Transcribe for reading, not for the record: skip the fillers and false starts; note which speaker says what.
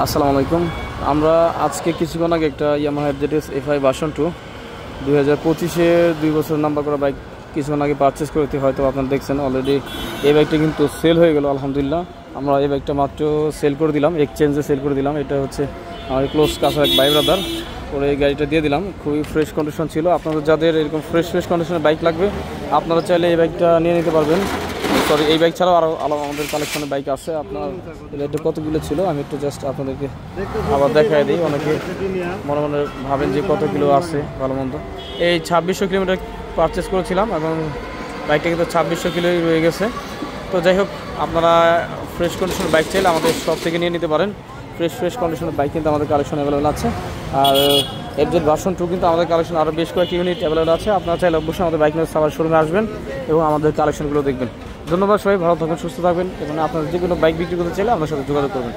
Speaker 1: আসসালামু আলাইকুম। আমরা আজকে কিছুক্ষণ আগে একটা ইয়ামাহা এফজেডএস এফআই ভার্সন 2 2025-এ 2 বছর নাম্বার করা বাইক কিছুক্ষণ আগে পারচেস করতে, হয়তো আপনারা দেখছেন অলরেডি। এই বাইকটা কিন্তু সেল হয়ে গেল আলহামদুলিল্লাহ। আমরা এই বাইকটা মাত্র সেল করে দিলাম, এক্সচেঞ্জে সেল করে দিলাম। এটা হচ্ছে আমার ক্লোজ কাছের এক ভাই ব্রাদার, ওরা এই গাড়িটা দিয়ে দিলাম। খুবই ফ্রেশ কন্ডিশন ছিল। আপনাদের যাদের এরকম ফ্রেশ কন্ডিশনের বাইক লাগবে, আপনারা চাইলে এই বাইকটা নিয়ে নিতে পারবেন। সরি, এই বাইক ছাড়াও আরও আমাদের কালেকশনের বাইক আছে। আপনার এটা কতগুলো ছিল আমি একটু জাস্ট আপনাদেরকে আবার দেখাই দিই। অনেকে মনে মনে ভাবেন যে কত কিলো আছে ভালো মন্দ। এই 2600 কিলোমিটার পারচেস করেছিলাম এবং বাইকটা কিন্তু 2600 কিলোই রয়ে গেছে। তো যাই হোক, আপনারা ফ্রেশ কন্ডিশনের বাইক চাইলে আমাদের শপ থেকে নিয়ে নিতে পারেন। ফ্রেশ কন্ডিশনের বাইক কিন্তু আমাদের কালেকশন অ্যাভেলেবেল আছে। আর এফজেড ভার্সন 2 কিন্তু আমাদের কালেকশন আরও বেশ কয়েক ইউনিট অ্যাভেলেবেল আছে। আপনারা চাইলে অবশ্যই আমাদের বাইক নিয়ে সাবার শোরুমে আসবেন এবং আমাদের কালেকশনগুলো দেখবেন। ধন্যবাদ সবাই, ভালো থাকবেন, সুস্থ থাকবেন এবং আপনাদের যে কোনো বাইক বিক্রি করতে চাইলে আপনার সাথে যোগাযোগ করবেন।